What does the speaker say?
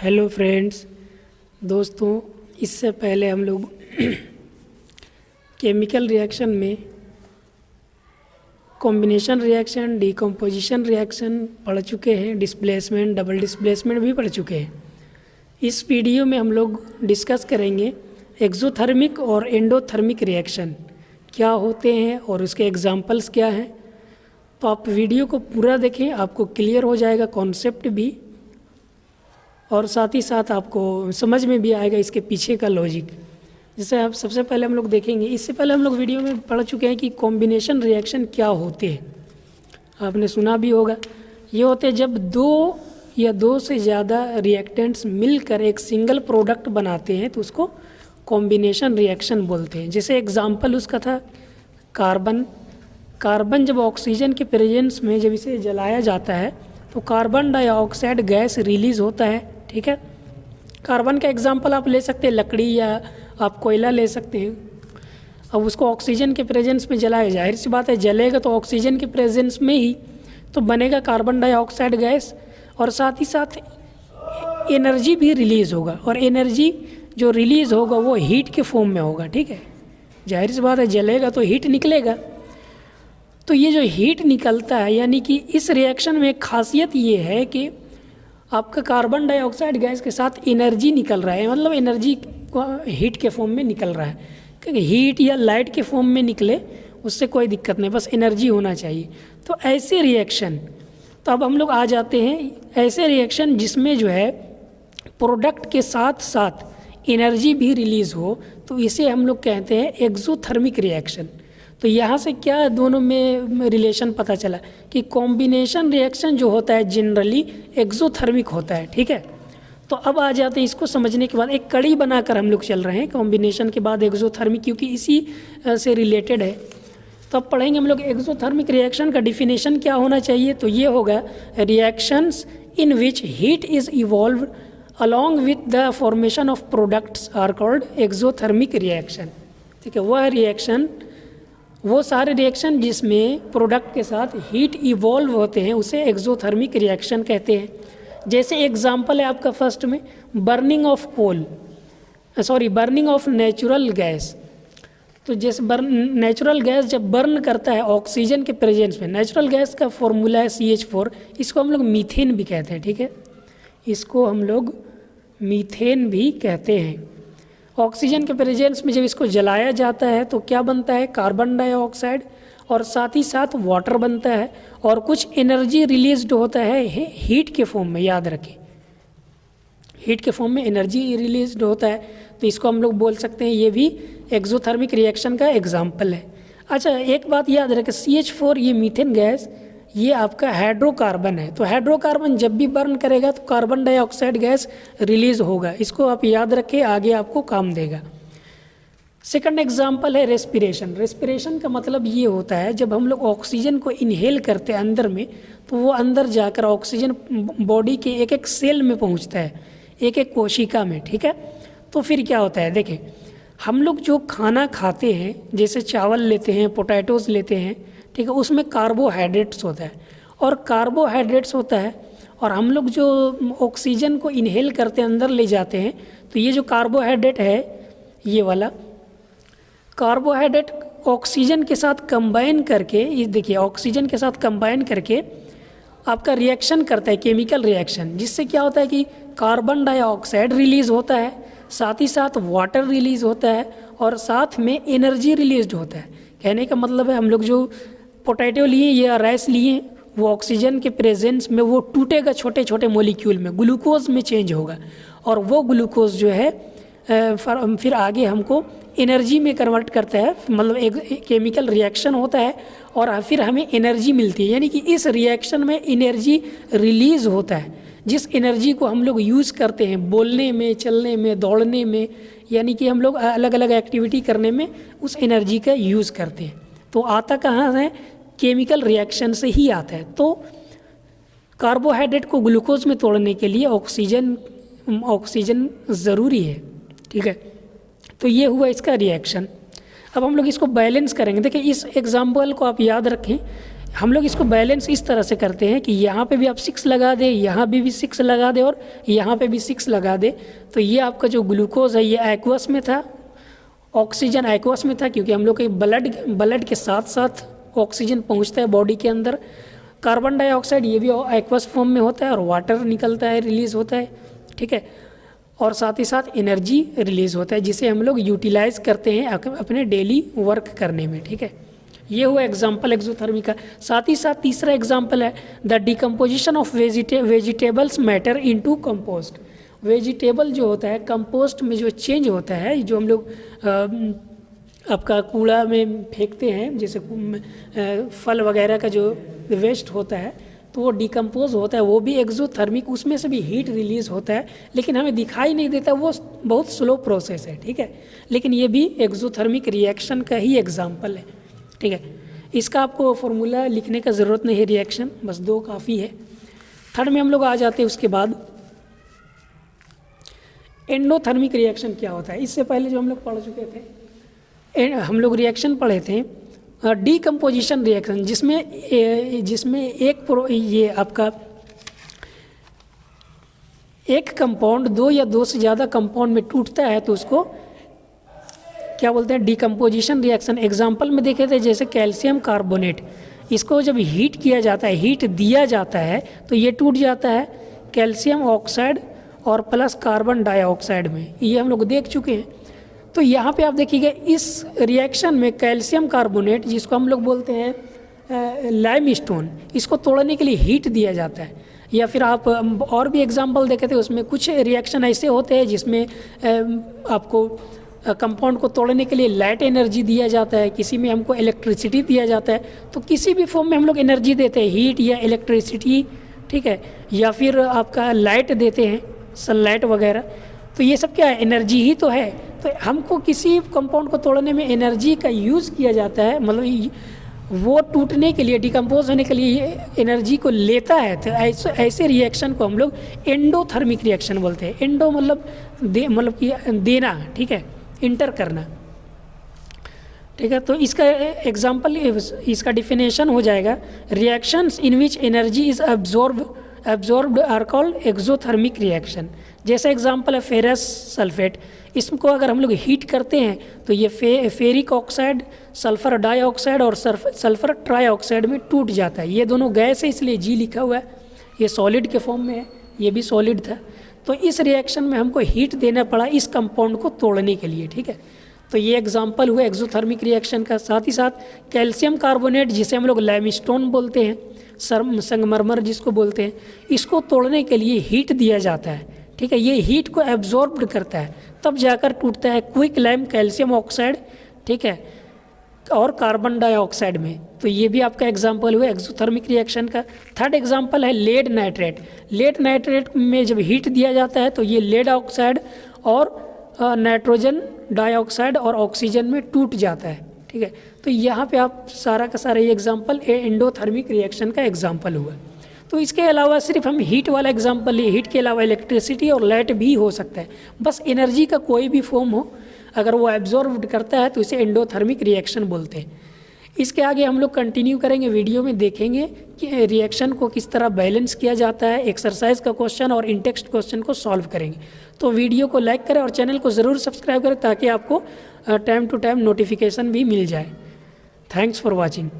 Hello friends, दोस्तों, इससे पहले हम लोग केमिकल रिएक्शन में कॉम्बिनेशन रिएक्शन, डिकम्पोजिशन रिएक्शन पढ़ चुके हैं, डिस्प्लेसमेंट, डबल डिस्प्लेसमेंट भी पढ़ चुके हैं। इस वीडियो में हम लोग डिस्कस करेंगे एक्सोथर्मिक और एंडोथर्मिक रिएक्शन क्या होते हैं और उसके एग्जांपल्स क्या हैं। तो आप वीडियो को पूरा देखें, आपको क्लियर हो जाएगा कॉन्सेप्ट भी, और साथ ही साथ आपको समझ में भी आएगा इसके पीछे का लॉजिक। जैसे आप सबसे पहले हम लोग देखेंगे, इससे पहले हम लोग वीडियो में पढ़ चुके हैं कि कॉम्बिनेशन रिएक्शन क्या होते हैं। आपने सुना भी होगा, ये होते हैं जब दो या दो से ज़्यादा रिएक्टेंट्स मिलकर एक सिंगल प्रोडक्ट बनाते हैं तो उसको कॉम्बिनेशन रिएक्शन बोलते हैं। जैसे एग्जांपल उसका था कार्बन जब ऑक्सीजन के प्रेजेंस में जब इसे जलाया जाता है तो कार्बन डाइऑक्साइड गैस रिलीज होता है। ठीक है, कार्बन का एग्जांपल आप ले सकते हैं, लकड़ी या आप कोयला ले सकते हैं। अब उसको ऑक्सीजन के प्रेजेंस में जलाया, जाहिर सी बात है जलेगा तो ऑक्सीजन के प्रेजेंस में ही तो बनेगा कार्बन डाइऑक्साइड गैस, और साथ ही साथ एनर्जी भी रिलीज़ होगा, और एनर्जी जो रिलीज़ होगा वो हीट के फॉर्म में होगा। ठीक है, जाहिर सी बात है जलेगा तो हीट निकलेगा। तो ये जो हीट निकलता है, यानी कि इस रिएक्शन में एक खासियत ये है कि आपका कार्बन डाइऑक्साइड गैस के साथ एनर्जी निकल रहा है, मतलब एनर्जी को हीट के फॉर्म में निकल रहा है। क्योंकि हीट या लाइट के फॉर्म में निकले उससे कोई दिक्कत नहीं, बस एनर्जी होना चाहिए। तो ऐसे रिएक्शन, तो अब हम लोग आ जाते हैं ऐसे रिएक्शन जिसमें जो है प्रोडक्ट के साथ साथ एनर्जी भी रिलीज़ हो, तो इसे हम लोग कहते हैं एक्सोथर्मिक रिएक्शन। तो यहाँ से क्या दोनों में रिलेशन पता चला कि कॉम्बिनेशन रिएक्शन जो होता है जनरली एक्सोथर्मिक होता है। ठीक है, तो अब आ जाते हैं इसको समझने के बाद एक कड़ी बनाकर हम लोग चल रहे हैं कॉम्बिनेशन के बाद एक्सोथर्मिक, क्योंकि इसी से रिलेटेड है। तो अब पढ़ेंगे हम लोग एक्सोथर्मिक रिएक्शन का डिफिनेशन क्या होना चाहिए। तो ये होगा reactions in which heat is evolve along with the formation of products are called exothermic reaction. ठीक है, वह रिएक्शन, वो सारे रिएक्शन जिसमें प्रोडक्ट के साथ हीट इवॉल्व होते हैं उसे एक्सोथर्मिक रिएक्शन कहते हैं। जैसे एग्जांपल है आपका फर्स्ट में बर्निंग ऑफ नेचुरल गैस। तो जैसे नेचुरल गैस जब बर्न करता है ऑक्सीजन के प्रेजेंस में, नेचुरल गैस का फॉर्मूला है CH4, इसको हम लोग मीथेन भी कहते हैं। ठीक है, इसको हम लोग मीथेन भी कहते हैं। ऑक्सीजन के प्रेजेंस में जब इसको जलाया जाता है तो क्या बनता है, कार्बन डाइऑक्साइड, और साथ ही साथ वाटर बनता है, और कुछ एनर्जी रिलीज्ड होता है हीट के फॉर्म में। याद रखें, हीट के फॉर्म में एनर्जी रिलीज्ड होता है, तो इसको हम लोग बोल सकते हैं ये भी एक्सोथर्मिक रिएक्शन का एग्जाम्पल है। अच्छा, एक बात याद रखें, CH4 ये मीथेन गैस ये आपका हाइड्रोकार्बन है। तो हाइड्रोकार्बन जब भी बर्न करेगा तो कार्बन डाइऑक्साइड गैस रिलीज होगा, इसको आप याद रखें, आगे आपको काम देगा। सेकंड एग्जांपल है रेस्पिरेशन। रेस्पिरेशन का मतलब ये होता है जब हम लोग ऑक्सीजन को इनहेल करते हैं अंदर में, तो वो अंदर जाकर ऑक्सीजन बॉडी के एक एक सेल में पहुंचता है, एक एक कोशिका में। ठीक है, तो फिर क्या होता है, देखें हम लोग जो खाना खाते हैं, जैसे चावल लेते हैं, पोटैटोज लेते हैं, ठीक है, उसमें कार्बोहाइड्रेट्स होता है, और कार्बोहाइड्रेट्स होता है, और हम लोग जो ऑक्सीजन को इनहेल करते हैं अंदर ले जाते हैं, तो ये जो कार्बोहाइड्रेट है, ये वाला कार्बोहाइड्रेट ऑक्सीजन के साथ कंबाइन करके, ये देखिए ऑक्सीजन के साथ कंबाइन करके आपका रिएक्शन करता है, केमिकल रिएक्शन, जिससे क्या होता है कि कार्बन डाइऑक्साइड रिलीज होता है, साथ ही साथ वाटर रिलीज होता है, और साथ में एनर्जी रिलीज होता है। कहने का मतलब है हम लोग जो पोटैटो लिए या राइस लिए, वो ऑक्सीजन के प्रेजेंस में वो टूटेगा छोटे छोटे मॉलिक्यूल में, ग्लूकोज में चेंज होगा, और वो ग्लूकोज जो है फिर आगे हमको एनर्जी में कन्वर्ट करता है, मतलब एक केमिकल रिएक्शन होता है, और फिर हमें एनर्जी मिलती है। यानी कि इस रिएक्शन में एनर्जी रिलीज होता है, जिस एनर्जी को हम लोग यूज़ करते हैं बोलने में, चलने में, दौड़ने में, यानी कि हम लोग अलग अलग एक्टिविटी करने में उस एनर्जी का यूज़ करते हैं। तो आता कहाँ है, केमिकल रिएक्शन से ही आता है। तो कार्बोहाइड्रेट को ग्लूकोज में तोड़ने के लिए ऑक्सीजन ज़रूरी है। ठीक है, तो ये हुआ इसका रिएक्शन। अब हम लोग इसको बैलेंस करेंगे। देखिए इस एग्जाम्पल को आप याद रखें, हम लोग इसको बैलेंस इस तरह से करते हैं कि यहाँ पे भी आप 6 लगा दें, यहाँ भी 6 लगा दें और यहाँ पे भी 6 लगा दें। तो ये आपका जो ग्लूकोज है ये एक्वस में था, ऑक्सीजन एक्वस में था, क्योंकि हम लोग के ब्लड के साथ साथ ऑक्सीजन पहुँचता है बॉडी के अंदर। कार्बन डाइऑक्साइड ये भी एक्वस फॉर्म में होता है और वाटर निकलता है, रिलीज होता है, ठीक है। और साथ ही साथ एनर्जी रिलीज होता है जिसे हम लोग यूटिलाइज करते हैं अपने डेली वर्क करने में, ठीक है। ये हुआ एग्जाम्पल एक्सोथर्मी का। साथ ही साथ तीसरा एग्जाम्पल है the decomposition of vegetables matter into compost. Vegetable जो होता है कंपोस्ट में जो चेंज होता है, जो हम लोग आपका कूड़ा में फेंकते हैं, जैसे फल वगैरह का जो वेस्ट होता है तो वो डिकम्पोज होता है, वो भी एक्सोथर्मिक, उसमें से भी हीट रिलीज होता है, लेकिन हमें दिखाई नहीं देता, वो बहुत स्लो प्रोसेस है, ठीक है। लेकिन ये भी एक्सोथर्मिक रिएक्शन का ही एग्जाम्पल है, ठीक है। इसका आपको फॉर्मूला लिखने का ज़रूरत नहीं है, रिएक्शन बस 2 काफ़ी है। थर्ड में हम लोग आ जाते हैं उसके बाद एंडोथर्मिक रिएक्शन क्या होता है। इससे पहले जो हम लोग पढ़ चुके थे, हम लोग रिएक्शन पढ़े थे डीकम्पोजिशन रिएक्शन, जिसमें ये आपका एक कंपाउंड 2 या 2 से ज़्यादा कंपाउंड में टूटता है तो उसको क्या बोलते हैं, डीकम्पोजिशन रिएक्शन। एग्जाम्पल में देखे थे जैसे कैल्शियम कार्बोनेट, इसको जब हीट किया जाता है, हीट दिया जाता है तो ये टूट जाता है कैल्शियम ऑक्साइड और प्लस कार्बन डाइऑक्साइड में, ये हम लोग देख चुके हैं। तो यहाँ पे आप देखिएगा इस रिएक्शन में कैल्शियम कार्बोनेट, जिसको हम लोग बोलते हैं लाइमस्टोन, इसको तोड़ने के लिए हीट दिया जाता है। या फिर आप और भी एग्जांपल देखे थे, उसमें कुछ रिएक्शन ऐसे होते हैं जिसमें आपको कंपाउंड को तोड़ने के लिए लाइट एनर्जी दिया जाता है, किसी में हमको इलेक्ट्रिसिटी दिया जाता है। तो किसी भी फॉर्म में हम लोग एनर्जी देते हैं, हीट या इलेक्ट्रिसिटी, ठीक है, या फिर आपका लाइट देते हैं, सनलाइट वगैरह। तो ये सब क्या है, एनर्जी ही तो है। तो हमको किसी कंपाउंड को तोड़ने में एनर्जी का यूज़ किया जाता है, मतलब वो टूटने के लिए, डिकम्पोज होने के लिए एनर्जी को लेता है। तो ऐसे रिएक्शन को हम लोग एंडोथर्मिक रिएक्शन बोलते हैं। एंडो मतलब कि देना, ठीक है, इंटर करना, ठीक है। तो इसका एग्जाम्पल, इसका डिफिनेशन हो जाएगा reactions in which energy is absorbed are called exothermic reaction. जैसे एग्जाम्पल है फेरस सल्फेट, इसको अगर हम लोग हीट करते हैं तो ये फेरिक ऑक्साइड, सल्फर डाइऑक्साइड और सल्फर ट्राइऑक्साइड में टूट जाता है। ये दोनों गैस है इसलिए जी लिखा हुआ है, ये सॉलिड के फॉर्म में है, ये भी सॉलिड था। तो इस रिएक्शन में हमको हीट देना पड़ा इस कंपाउंड को तोड़ने के लिए, ठीक है। तो ये एग्जाम्पल हुआ एक्सोथर्मिक रिएक्शन का। साथ ही साथ कैल्शियम कार्बोनेट, जिसे हम लोग लाइमस्टोन बोलते हैं, संगमरमर जिसको बोलते हैं, इसको तोड़ने के लिए हीट दिया जाता है, ठीक है। ये हीट को एब्जॉर्ब करता है तब जाकर टूटता है क्विक लाइम कैल्शियम ऑक्साइड, ठीक है, और कार्बन डाइऑक्साइड में। तो ये भी आपका एग्जाम्पल हुआ एक्सोथर्मिक रिएक्शन का। थर्ड एग्जाम्पल है लेड नाइट्रेट। लेड नाइट्रेट में जब हीट दिया जाता है तो ये लेड ऑक्साइड और नाइट्रोजन डाइऑक्साइड और ऑक्सीजन में टूट जाता है, ठीक है। तो यहाँ पे आप सारा का सारा ये एग्जाम्पल एंडोथर्मिक रिएक्शन का एग्जाम्पल हुआ। तो इसके अलावा सिर्फ हम हीट वाला एग्जाम्पल लिए, हीट के अलावा इलेक्ट्रिसिटी और लाइट भी हो सकता है। बस एनर्जी का कोई भी फॉर्म हो, अगर वो एब्जॉर्ब करता है तो इसे एंडोथर्मिक रिएक्शन बोलते हैं। इसके आगे हम लोग कंटिन्यू करेंगे, वीडियो में देखेंगे कि रिएक्शन को किस तरह बैलेंस किया जाता है, एक्सरसाइज का क्वेश्चन और इन टेक्स्ट क्वेश्चन को सॉल्व करेंगे। तो वीडियो को लाइक करें और चैनल को ज़रूर सब्सक्राइब करें ताकि आपको टाइम टू टाइम नोटिफिकेशन भी मिल जाए। Thanks for watching.